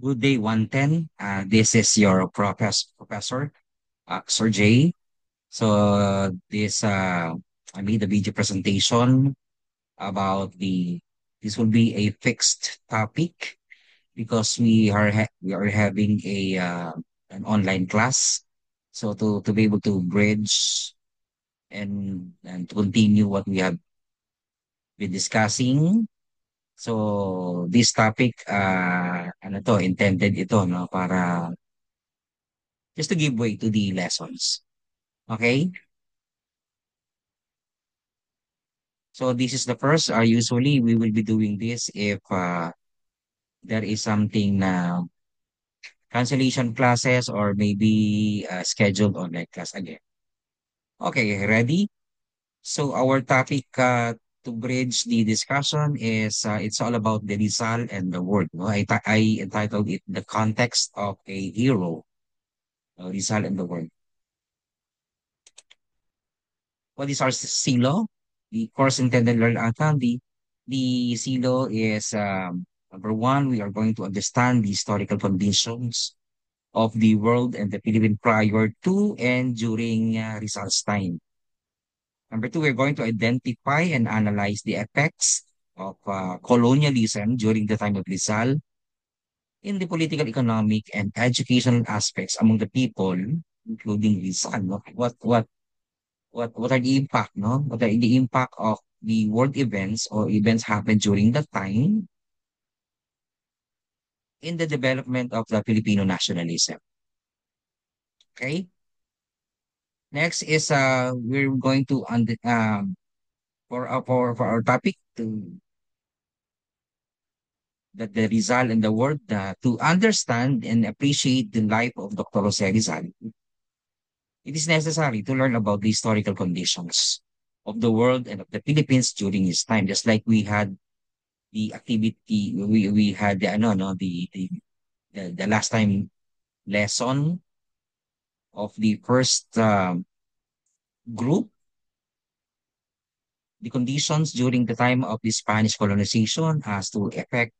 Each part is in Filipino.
Good day, 110. This is your professor, Sir Jay. I made a video presentation about this will be a fixed topic because we are having an online class. So to be able to bridge and to continue what we have been discussing. So this topic, intended ito, no, para just to give way to the lessons. Okay? So this is the first. Usually we will be doing this if there is something na cancellation classes or maybe scheduled online class again. Okay, ready? So our topic to bridge the discussion is it's all about the Rizal and the word. No? I entitled it The Context of a Hero, Rizal and the word. What is our silo? The course intended learn outcome. The silo is number one, we are going to understand the historical conditions of the world and the Philippines prior to and during Rizal's time. Number two, we're going to identify and analyze the effects of colonialism during the time of Rizal in the political, economic, and educational aspects among the people, including Rizal. No? What are the impact, no? What are the impact of the world events or events happened during that time in the development of the Filipino nationalism? Okay. Next is we're going to for our topic to the Rizal and the world to understand and appreciate the life of Dr. Jose Rizal. It is necessary to learn about the historical conditions of the world and of the Philippines during his time, just like we had the activity we had the ano no the last time lesson of the first group, the conditions during the time of the Spanish colonization as to effect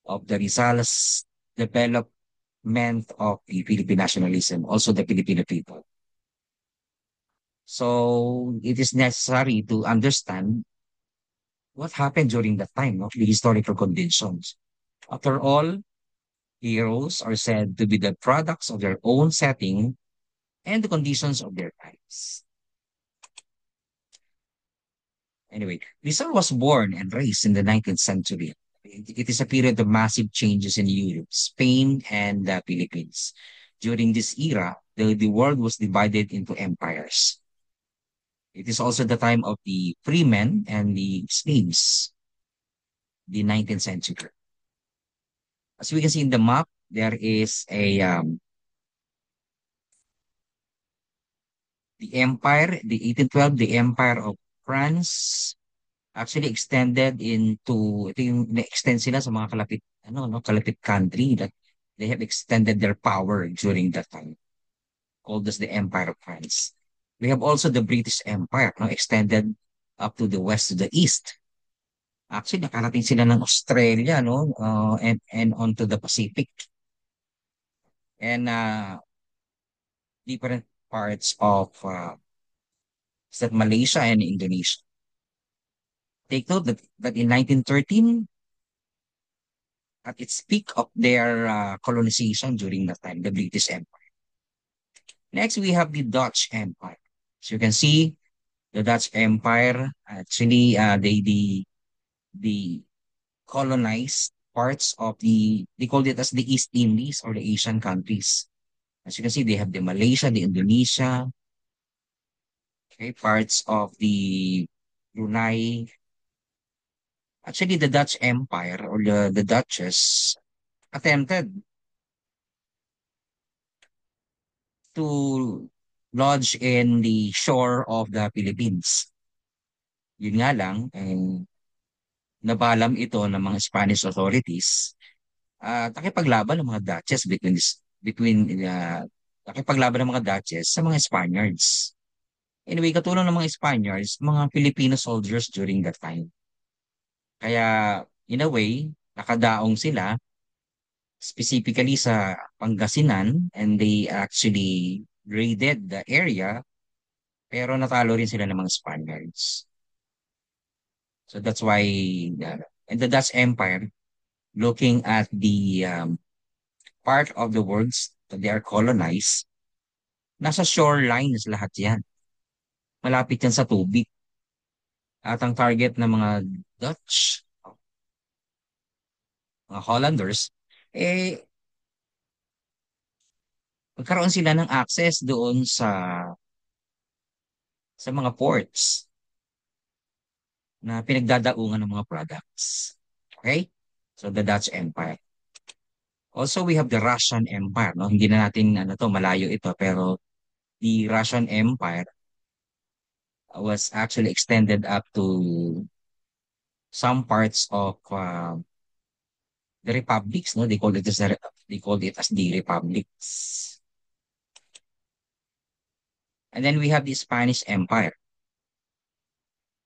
of the Rizal's development of the Philippine nationalism, also the Filipino people. So it is necessary to understand what happened during that time, no? The historical conditions. After all, heroes are said to be the products of their own setting and the conditions of their times. Anyway, Rizal was born and raised in the 19th century. It is a period of massive changes in Europe, Spain, and the Philippines. During this era, the world was divided into empires. It is also the time of the freemen and the slaves, the 19th century. As we can see in the map, there is the empire, the 1812, the Empire of France actually extended into, ito yung na-extend sila sa mga kalapit, no, kalapit country that they have extended their power during that time, called as the Empire of France. We have also the British Empire, no, extended up to the west to the east. Actually, nakarating sila ng Australia, no, and onto the Pacific and different parts of Malaysia and Indonesia. Take note that in 1913, at its peak of their colonization during that time, the British Empire. Next, we have the Dutch Empire. So you can see the Dutch Empire actually they colonized parts of they called it as the East Indies or the Asian countries. As you can see, they have the Malaysia, the Indonesia, okay, parts of the Brunei. Actually, the Dutch Empire or the Duchess attempted to lodge in the shore of the Philippines. Yun nga lang, nabalam ito ng mga Spanish authorities at nakipaglaban ng mga Dutches nakipaglaban ng mga Dutches sa mga Spaniards. Anyway, katulong ng mga Spaniards, mga Filipino soldiers during that time. Kaya, in a way, nakadaong sila specifically sa Pangasinan, and they actually raided the area, pero natalo rin sila ng mga Spaniards. So that's why and the Dutch Empire, looking at the part of the worlds that they are colonized, nasa shorelines lahat yan. Malapit yan sa tubig. At ang target ng mga Dutch, mga Hollanders, eh, magkaroon sila ng access doon sa mga ports na pinagdadaungan ng mga products. Okay? So the Dutch Empire. Also, we have the Russian Empire. No? Hindi na natin ano to, malayo ito, pero the Russian Empire was actually extended up to some parts of the republics. No, they called it as the republics. And then we have the Spanish Empire.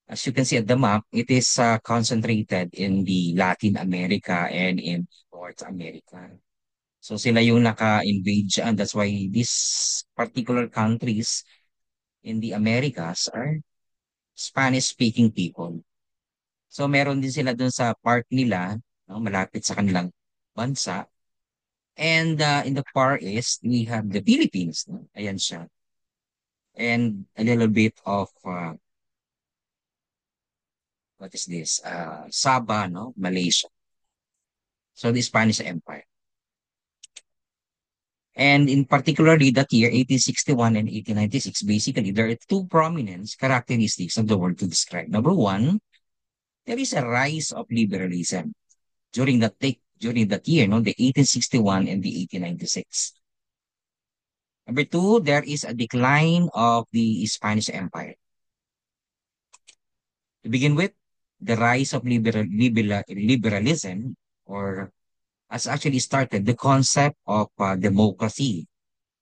As you can see at the map, it is concentrated in the Latin America and in North America. So sila yung naka-invade dyan. That's why these particular countries in the Americas are Spanish-speaking people. So meron din sila dun sa part nila, no, malapit sa kanilang bansa. And in the Far East, we have the Philippines. No? Ayan siya. And a little bit of, what is this? Sabah, no? Malaysia. So the Spanish Empire. And in particularly that year, 1861 and 1896, basically, there are two prominent characteristics of the word to describe. Number one, there is a rise of liberalism during that year, no, the 1861 and the 1896. Number two, there is a decline of the Spanish Empire. To begin with, the rise of liberalism, or has actually started the concept of democracy.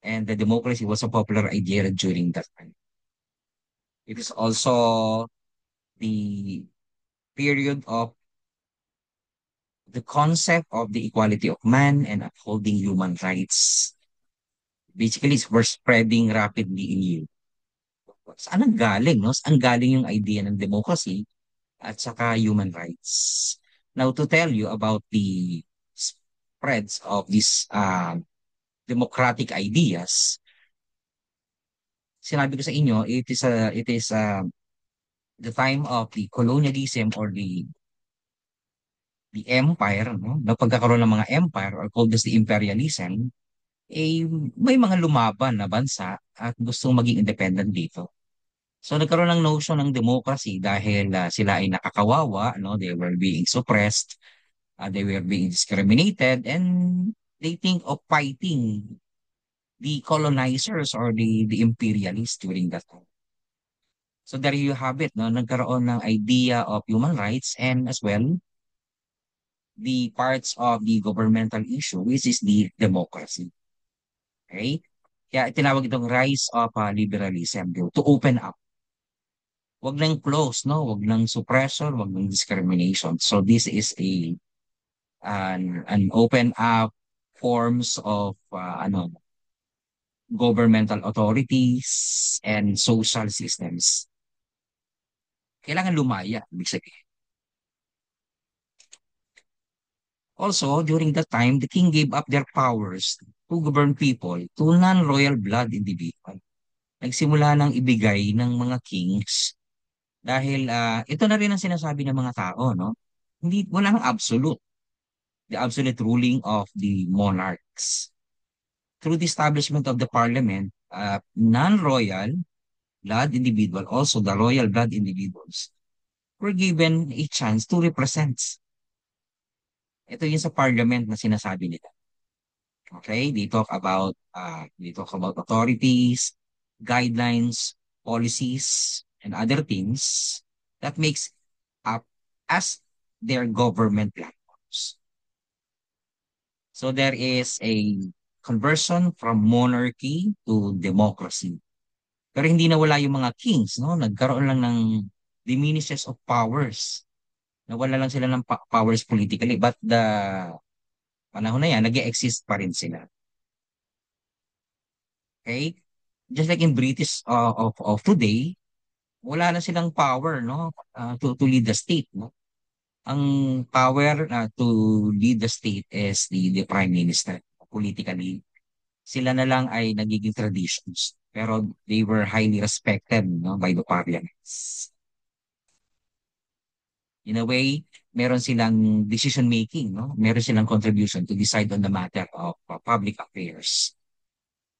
And the democracy was a popular idea during that time. It is also the period of the concept of the equality of man and upholding human rights. Basically, we're spreading rapidly in you. Saan ang galing, no? Saan galing yung idea ng democracy at saka human rights? Now, to tell you about the spreads of these democratic ideas, sinabi ko sa inyo, it is the time of the colonialism or the empire, no? Na pagkakaroon ng mga empire or called as the imperialism, eh, may mga lumaban na bansa at gustong maging independent dito. So nagkaroon ng notion ng democracy dahil sila ay nakakawawa, no? They were being suppressed, they were being discriminated, and they think of fighting the colonizers or the imperialists during that time. So there you have it, no? Nagkaroon ng idea of human rights and as well the parts of the governmental issue, which is the democracy. Okay? Kaya tinawag itong rise of liberalism to open up. Wag nang close, no? Wag nang suppression, wag nang discrimination. So this is an open up forms of governmental authorities and social systems. Kailangan lumaya, ibig sabihin. Also, during that time, the king gave up their powers to govern people to non-royal blood individual. Nagsimula nang ibigay ng mga kings dahil ito na rin ang sinasabi ng mga tao, no? Hindi, wala nang absolute. The absolute ruling of the monarchs. Through the establishment of the parliament, non-royal blood individual, also the royal blood individuals, were given a chance to represent. Ito yung sa parliament na sinasabi nila. Okay, they talk about authorities, guidelines, policies, and other things that makes up as their government platforms. So there is a conversion from monarchy to democracy. Pero hindi nawala yung mga kings, no? Nagkaroon lang ng diminishes of powers. Nawala lang sila ng powers politically, but panahon na yan, nag-exist pa rin sila. Okay? Just like in British of today, wala na silang power, no? To lead the state, no? Ang power to lead the state is the prime minister politically. Sila na lang ay nagiging traditions. Pero they were highly respected, no, by the parliaments. In a way, meron silang decision making, no? Meron silang contribution to decide on the matter of public affairs.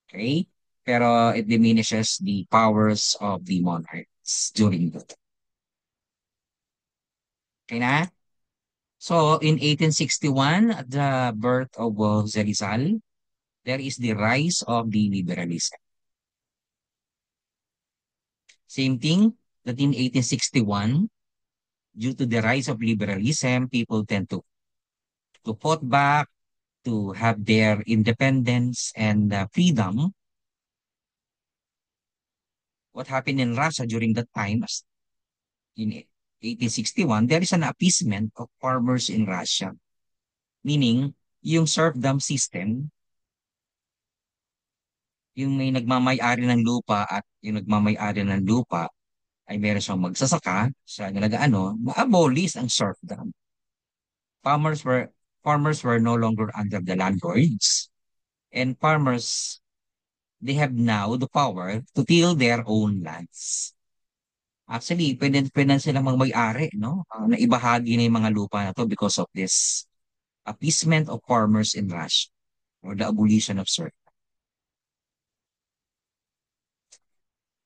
Okay? Pero it diminishes the powers of the monarchs during that. Okay na? So in 1861, at the birth of Jose Rizal, there is the rise of the liberalism. Same thing that in 1861, due to the rise of liberalism, people tend to fought back, to have their independence and freedom. What happened in Russia during that time, as in 1861, there is an appeasement of farmers in Russia. Meaning, yung serfdom system, yung may nagmamay-ari ng lupa at yung nagmamay-ari ng lupa ay meron siyang magsasaka, siya na nag-ano, ma-abolish ang serfdom. Farmers were farmers were no longer under the landlords, and farmers, they have now the power to till their own lands. Actually, pwede na silang magmay-ari, no? Naibahagi na yung mga lupa na to because of this appeasement of farmers in Russia or the abolition of serfdom.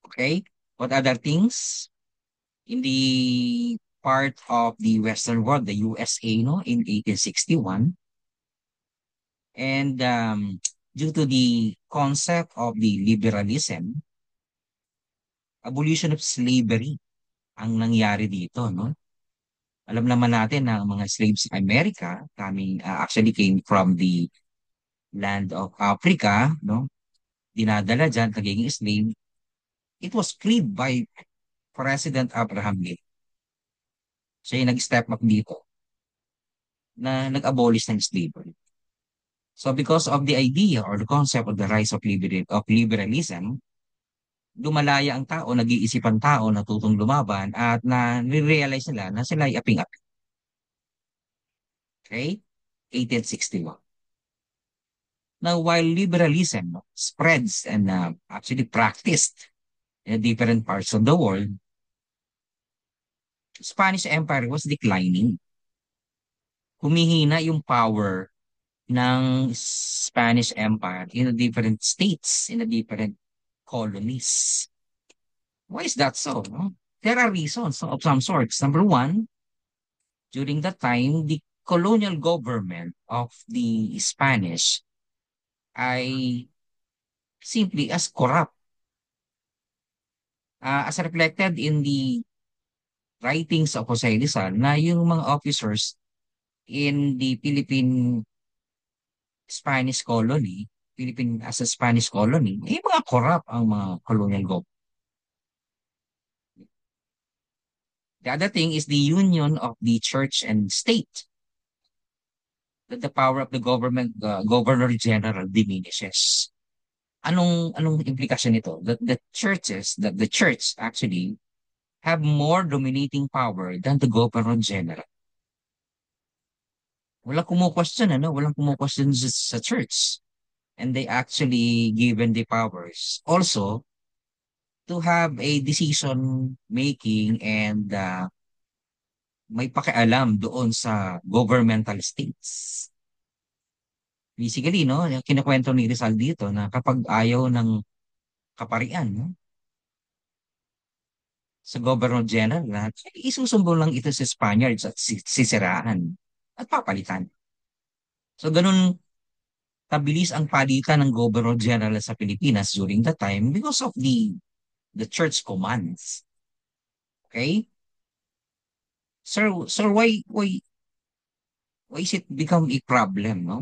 Okay? What other things? In the part of the Western world, the USA, no, in 1861, and due to the concept of the liberalism, abolition of slavery ang nangyari dito, no? Alam naman natin na ang mga slaves sa Amerika actually came from the land of Africa, no? Dinadala dyan, nagiging slave. It was freed by President Abraham Lincoln. Siya yung nag-step up dito na nag-abolish ng slavery. So because of the idea or the concept of the rise of liberalism, lumalaya ang tao, nag-iisip ang tao, natutong lumaban at na-realize nila na sila ay aping-api. Okay? 1861. Now, while liberalism spreads and actually practiced in different parts of the world, Spanish Empire was declining. Humihina yung power ng Spanish Empire in the different states, in the different colonies. Why is that so? No? There are reasons of some sorts. Number one, during that time, the colonial government of the Spanish ay simply as corrupt. As reflected in the writings of Jose Rizal na yung mga officers in the Philippine Spanish colony, Philippine as a Spanish colony, mga corrupt ang mga colonial government. The other thing is the union of the church and state. That the power of the governor general diminishes. Anong implikasyon nito? That the church actually have more dominating power than the governor general. Walang kumu-question, ano? Walang kumu-question sa church. And they actually given the powers also to have a decision making and may pakialam doon sa governmental states. Basically, no, yung kinukwento ni Rizal dito na kapag ayaw ng kaparian, no, sa Governor General na isusumbong lang ito sa Spaniards at sisiraan at papalitan. So ganun kabilis ang palitan ng Governor General sa Pilipinas during that time because of the church commands. Okay? Sir, why is it become a problem, no?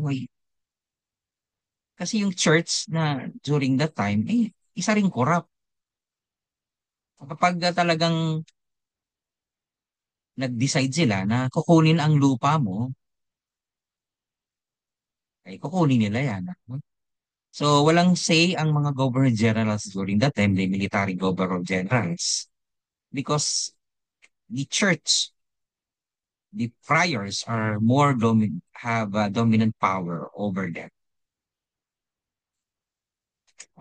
Kasi yung church na during that time, isa ring corrupt. Kapag talagang nag-decide sila na kukunin ang lupa mo, Ay kukunin nila yan. So, walang say ang mga governor generals during that time, the military governor generals, because the church, the friars are have a dominant power over them.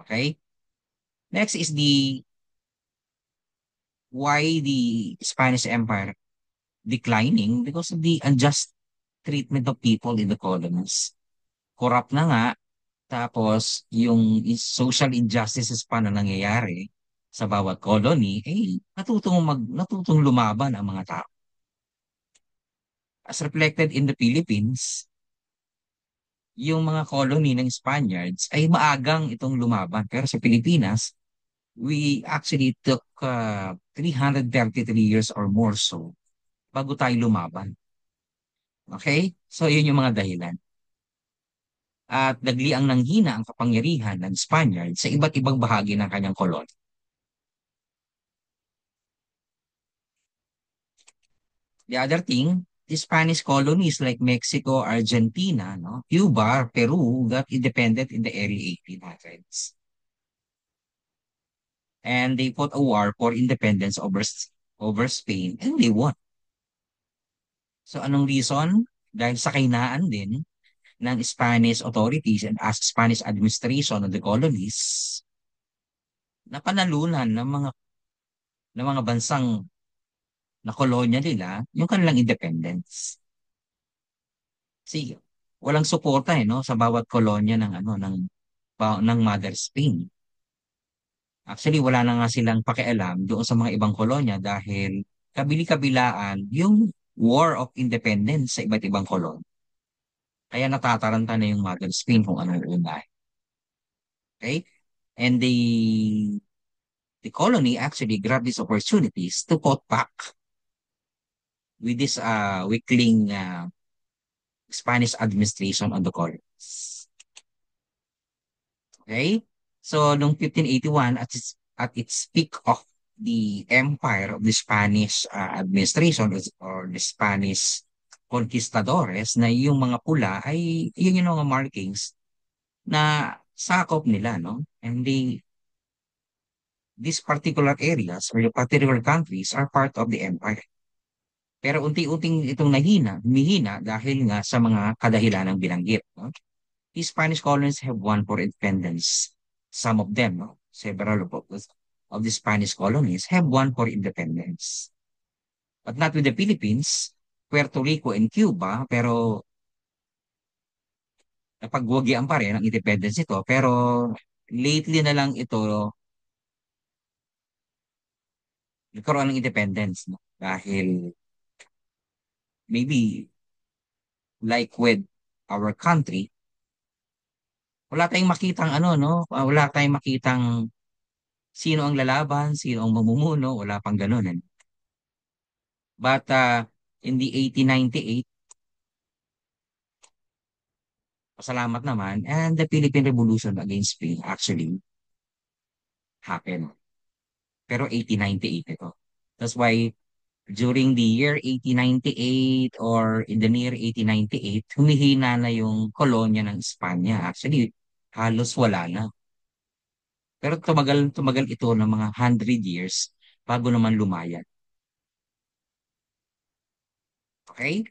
Okay? Next is the why the Spanish Empire declining because of the unjust treatment of people in the colonies. Corrupt na nga, tapos yung social injustices pa na nangyayari sa bawat colony, eh natutong lumaban ang mga tao. As reflected in the Philippines, yung mga colony ng Spaniards ay maagang itong lumaban. Pero sa Pilipinas, we actually took 333 years or more so bago tayo lumaban. Okay? So, yun yung mga dahilan. At nagli ang nanghina ang kapangyarihan ng Spaniard sa iba't ibang bahagi ng kanyang kolon. The other thing, the Spanish colonies like Mexico, Argentina, no, Cuba, Peru got independent in the early 1800s. And they fought a war for independence over Spain and they won. So anong reason? Dahil sa kahinaan din ng Spanish authorities and as Spanish administration of the colonies na panalunan ng mga bansang na kolonya nila yung kanilang independence. Kasi walang suporta no sa bawat kolonya ng ng Mother Spain. Actually wala na nga silang pakialam doon sa mga ibang kolonya dahil kabili-kabilaan yung War of Independence sa iba't ibang kolonya. Kaya natataranta na yung Mother Spain kung anong una. Okay? And the colony actually grabbed these opportunities to fought back with this weakling Spanish administration on the colonies. Okay? So, noong 1581, at its peak of the empire of the Spanish administration or the Spanish conquistadores na yung mga pula ay yun yung mga markings na sakop nila, no? And these particular areas or the particular countries are part of the empire. Pero unti-unting itong humihina dahil nga sa mga kadahilanang binanggit. No? The Spanish colonies have won for independence. Some of them, no? Several of the Spanish colonies have won for independence. But not with the Philippines, Puerto Rico, and Cuba, pero napagwagyan pa rin ang independence ito. Pero lately na lang ito nagkaroon ng independence. No? Dahil maybe like with our country, wala tayong makitang wala tayong makitang sino ang lalaban, sino ang mamumuno, wala pang ganun. Eh. But in the 1898, pasalamat naman, and the Philippine Revolution against Spain actually happened. Pero 1898 ito. That's why during the year 1898 or in the near 1898, humihina na yung kolonya ng Espanya. Actually, halos wala na. Pero tumagal ito ng mga 100 years bago naman lumayan. Okay?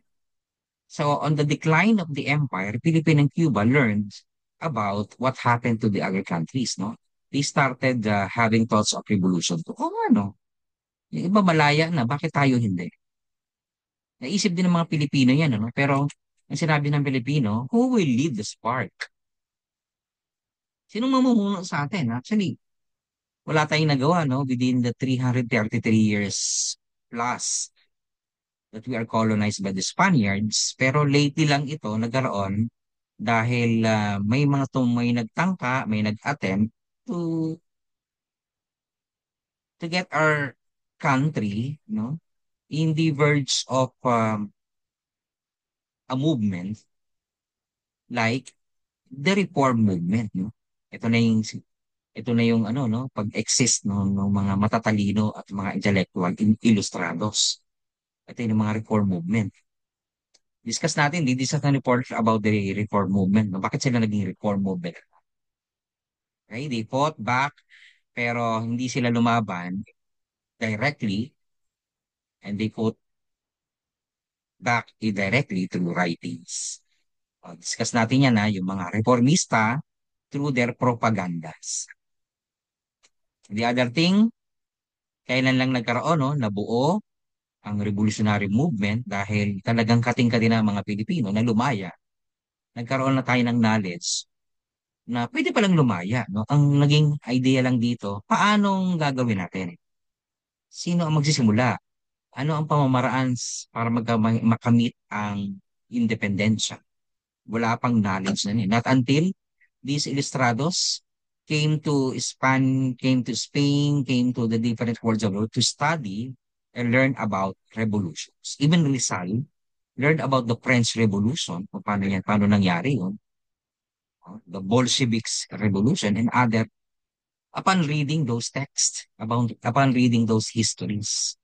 So on the decline of the empire, Philippines and Cuba learned about what happened to the other countries, no? They started having thoughts of revolution. Oo nga, no? Yung iba malaya na, bakit tayo hindi? Naisip din ng mga Pilipino yan, ano? Pero ang sinabi ng Pilipino, who will lead the spark? Sinong mamumuno sa atin? Actually, wala tayong nagawa, no? Within the 333 years plus that we are colonized by the Spaniards. Pero lately lang ito nagkaroon dahil may nagtangka, may nag-attempt to get our country, no, in the verge of a movement like the reform movement, no. Ito na yung pag-exist ng mga matatalino at mga intellectual ilustrados. Ito yung mga reform movement. Discuss natin, discuss na report about the reform movement. No? Bakit sila naging reform movement? Okay, they fought back pero hindi sila lumaban directly and they fought back indirectly through writings. Discuss natin yan na yung mga reformista through their propagandas. The other thing, kailan lang nagkaroon, no, nabuo ang revolutionary movement dahil talagang kating-kati ng mga Pilipino na lumaya. Nagkaroon na tayo ng knowledge na pwede palang lumaya. No? Ang naging idea lang dito, paanong gagawin natin? Sino ang magsisimula? Ano ang pamamaraan para makamit ang independensya? Wala pang knowledge na niya. Not until these illustrados came to Spain, came to the different worlds of the world to study and learn about revolutions. Even Rizal learned about the French Revolution, kung paano nangyari yun, the Bolsheviks Revolution and other, upon reading those texts, upon reading those histories.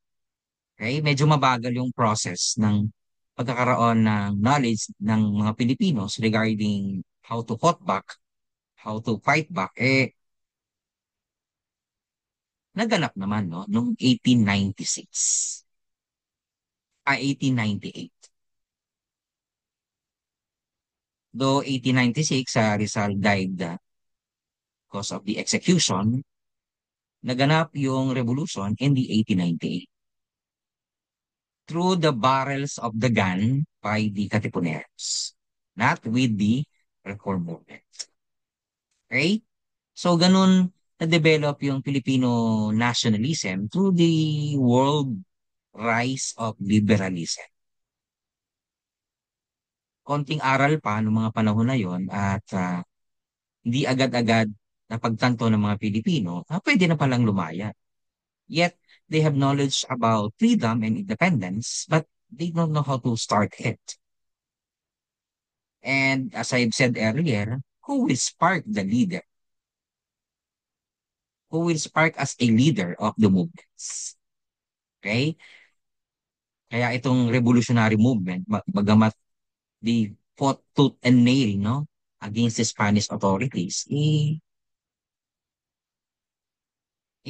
Okay? Medyo mabagal yung process ng pagkakaroon ng knowledge ng mga Pilipinos regarding how to fought back, how to fight back, naganap naman, no, noong 1896, 1898. Though 1896, Rizal died because of the execution, naganap yung revolution in the 1898 through the barrels of the gun by the Katipuneros, not with the reform movement. Okay? So, ganun na-develop yung Filipino nationalism through the world rise of liberalism. Konting aral pa noong mga panahon na yon at hindi agad-agad na pagtanto ng mga Pilipino, pwede na palang lumaya. Yet, they have knowledge about freedom and independence, but they don't know how to start it. And as I've said earlier, who will spark the leader? Who will spark as a leader of the movements? Okay? Kaya itong revolutionary movement, bagamat they fought tooth and nail, no, against the Spanish authorities, in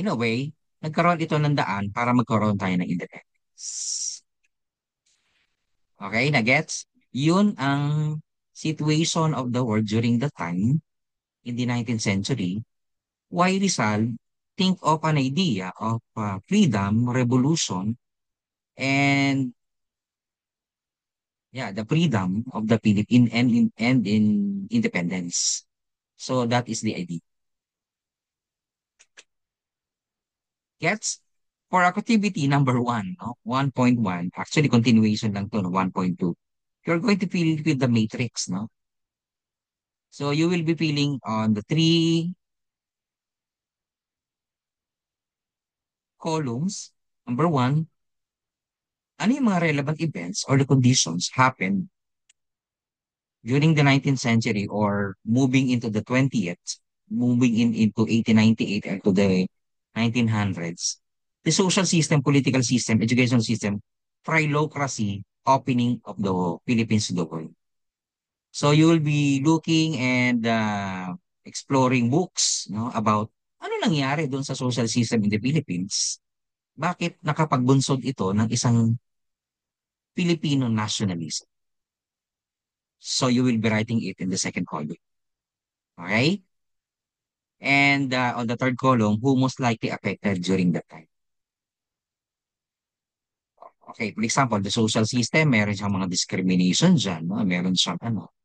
a way, nagkaroon ito ng daan para magkaroon tayo ng independence. Okay, na-gets? Yun ang situation of the world during the time in the 19th century. Why Rizal think of an idea of freedom, revolution, and yeah, the freedom of the Philippine and in independence. So that is the idea. Gets? For activity number one, no? 1.1, actually continuation lang to, no? 1.2. You're going to fill with the matrix, no? So you will be filling on the three columns. Number one, ano yung mga relevant events or the conditions happened during the 19th century or moving into the 20th, moving into 1898 and to the 1900s, the social system, political system, education system, trilocracy, opening of the Philippines to the world. So you will be looking and exploring books, no, about ano nangyari doon sa social system in the Philippines. Bakit nakapagbunsod ito ng isang Filipino nationalism? So you will be writing it in the second column. Okay? And on the third column, who most likely affected during that time. Okay, for example, the social system, meron siyang mga discrimination dyan, no? Meron siyang ano.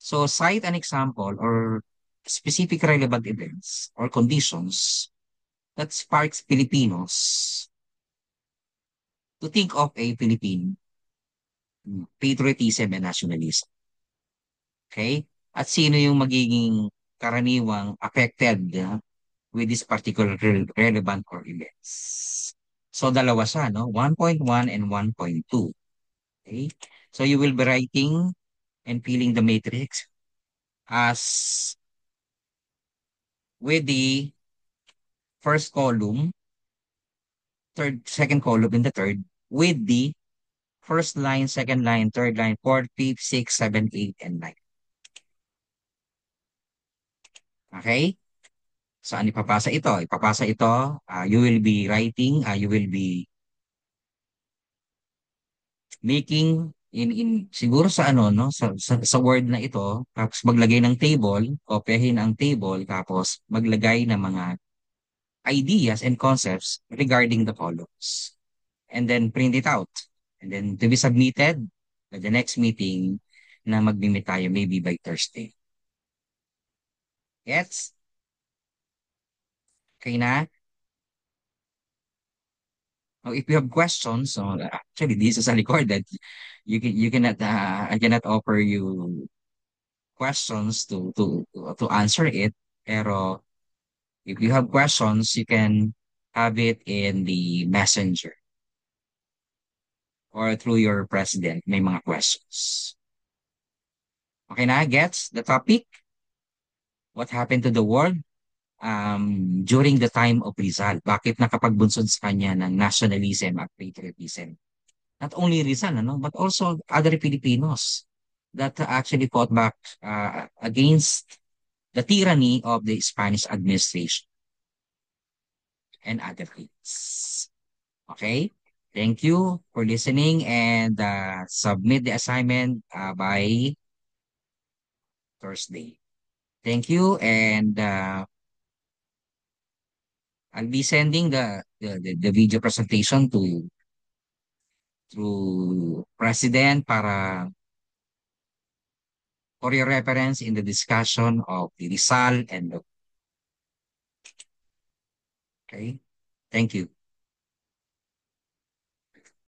So cite an example or specific relevant events or conditions that sparks Filipinos to think of a Philippine patriotism and nationalism. Okay? At sino yung magiging karaniwang affected with this particular relevant or events. So dalawa siya, no? 1.1 and 1.2. Okay? So you will be writing and filling the matrix as with the first column, second column in the third, with the First line, second line, third line, fourth, fifth, sixth, seventh, eighth, and ninth. Okay? Saan ipapasa ito? Ipapasa ito, you will be writing, you will be making siguro sa ano no sa word na ito, tapos maglagay ng table, kopyahin ang table, tapos maglagay ng mga ideas and concepts regarding the columns, and then print it out, and then to be submitted at the next meeting na magmi-meet tayo maybe by Thursday. Yes? Okay na? Now, if you have questions, so actually this is a recorded. You cannot I cannot offer you questions to answer it. Pero if you have questions, you can have it in the messenger or through your president. May mga questions. Okay na, gets the topic? What happened to the world during the time of Rizal? Bakit nakapagbunsod sa kanya ng nationalism at patriotism? Not only Rizal, ano, but also other Filipinos that actually fought back against the tyranny of the Spanish administration and other things. Okay? Thank you for listening, and submit the assignment by Thursday. Thank you, and I'll be sending the video presentation to President para for your reference in the discussion of the Rizal and the, okay? Thank you.